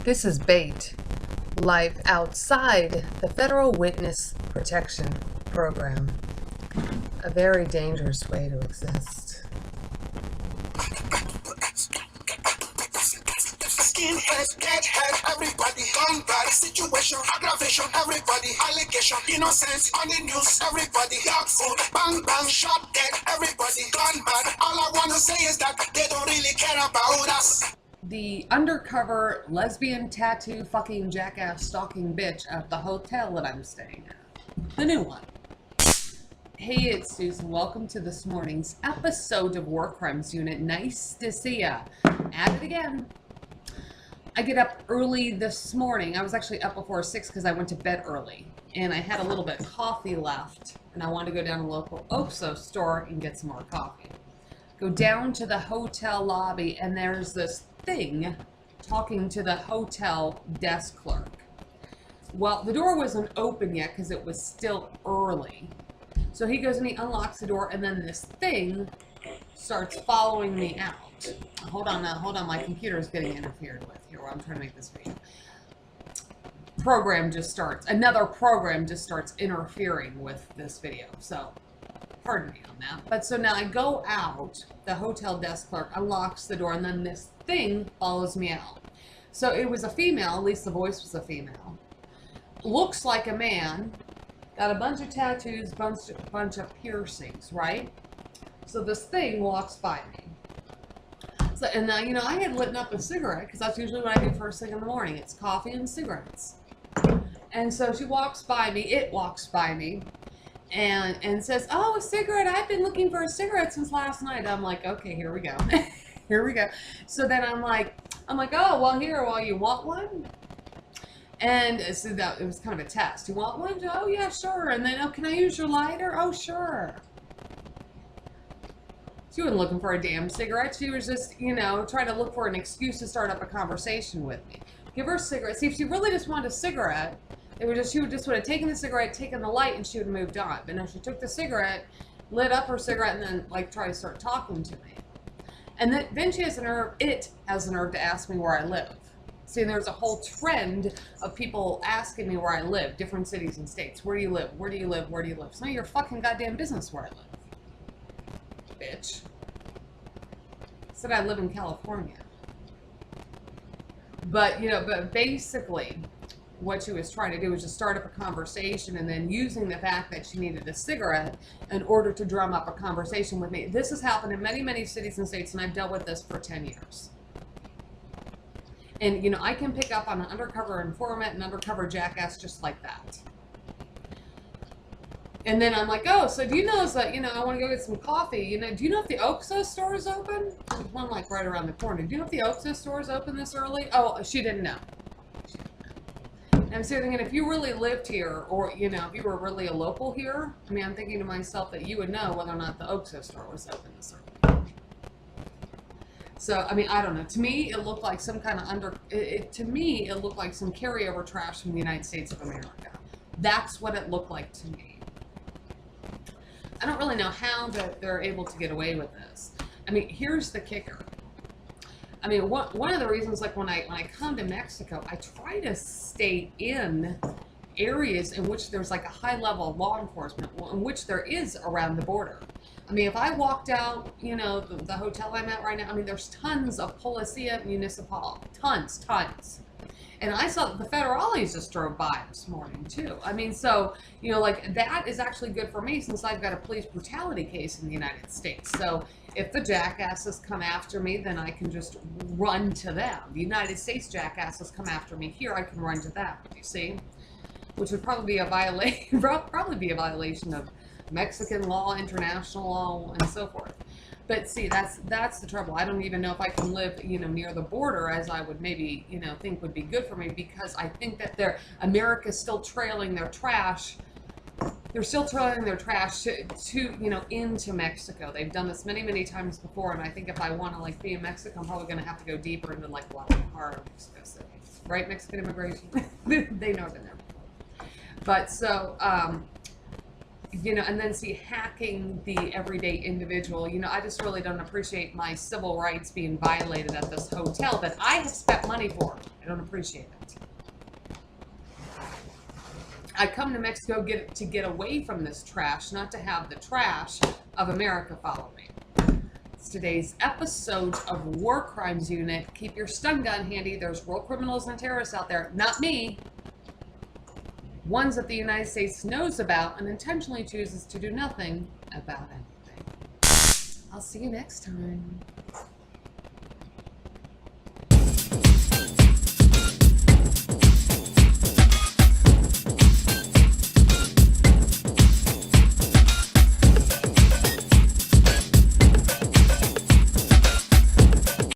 This is bait. Life outside the Federal Witness Protection Program. A very dangerous way to exist. Skinhead, deadhead, everybody, gun bad, situation, aggravation, everybody, allegation, innocence, on the news, everybody, dog food, bang bang, shot dead, everybody, gun bad. All I wanna say is that they don't really care about us. The undercover lesbian tattoo fucking jackass stalking bitch at the hotel that I'm staying at. The new one. Hey, it's Susan. Welcome to this morning's episode of War Crimes Unit. Nice to see ya. At it again. I get up early this morning. I was actually up before 6 because I went to bed early. And I had a little bit of coffee left. And I wanted to go down to the local OXO store and get some more coffee. Go down to the hotel lobby and there's this thing talking to the hotel desk clerk. Well, the door wasn't open yet because it was still early. So he goes and he unlocks the door and then this thing starts following me out. Hold on, my computer is getting interfered with here while I'm trying to make this video. Another program just starts interfering with this video. So pardon me on that. But so now I go out, the hotel desk clerk unlocks the door, and then this thing follows me out. So it was a female, at least the voice was a female. Looks like a man, got a bunch of tattoos, bunch of piercings, right? So this thing walks by me. So, and now, I had lit up a cigarette, because that's usually what I do first thing in the morning. It's coffee and cigarettes. And so she walks by me, it walks by me, and says, "Oh, a cigarette. I've been looking for a cigarette since last night." I'm like, okay, here we go. Here we go. So then I'm like, "Oh, well, you want one?" And so that it was kind of a test. "You want one?" "Oh, yeah, sure." And then, "Oh, can I use your lighter?" "Oh, sure." She wasn't looking for a damn cigarette. She was just, trying to look for an excuse to start up a conversation with me. Give her a cigarette. See, if she really just wanted a cigarette, she would just would have taken the cigarette, taken the light, and she would have moved on. But no, she took the cigarette, lit up her cigarette, and then tried to start talking to me. And then she has the nerve to ask me where I live. See, there's a whole trend of people asking me where I live, different cities and states. Where do you live? Where do you live? Where do you live? It's none of your fucking goddamn business where I live. Bitch. Said I live in California. But, but basically, what she was trying to do was just start up a conversation and then using the fact that she needed a cigarette in order to drum up a conversation with me. This has happened in many, many cities and states, and I've dealt with this for 10 years. And, I can pick up on an undercover informant and undercover jackass just like that. And then I'm like, "Oh, so do you know that, I want to go get some coffee. Do you know if the OXO store is open?" There's one right around the corner. "Do you know if the OXO store is open this early?" Oh, she didn't know. And I'm sitting thinking, if you really lived here, or, if you were really a local here, I'm thinking to myself that you would know whether or not the OXO store was open this early. So, I don't know. To me, it looked like some kind of it looked like some carryover trash from the United States of America. That's what it looked like to me. I don't really know how they're able to get away with this. Here's the kicker. One of the reasons, when I come to Mexico, I try to stay in areas in which there's a high level of law enforcement, in which there is around the border. If I walked out, the hotel I'm at right now, there's tons of Policía Municipal, tons. And I saw that the federales just drove by this morning too. So, that is actually good for me since I've got a police brutality case in the United States. So if the jackasses come after me, then I can just run to them. The United States jackasses come after me here, I can run to them, you see? Which would probably be a violation of Mexican law, international law, and so forth. But see, that's the trouble. I don't even know if I can live, near the border as I would maybe, think would be good for me, because I think that America's still trailing their trash. They're still trailing their trash to into Mexico. They've done this many, many times before, and I think if I want to be in Mexico, I'm probably going to have to go deeper into Guadalajara, Mexico City, right? Mexican immigration, they know I've been there before. But so, you know, and then see hacking the everyday individual. You know, I just really don't appreciate my civil rights being violated at this hotel that I have spent money for. I don't appreciate it. I come to Mexico to get away from this trash, not to have the trash of America follow me. It's today's episode of War Crimes Unit. Keep your stun gun handy. There's real criminals and terrorists out there. Not me. Ones that the United States knows about and intentionally chooses to do nothing about anything. I'll see you next time.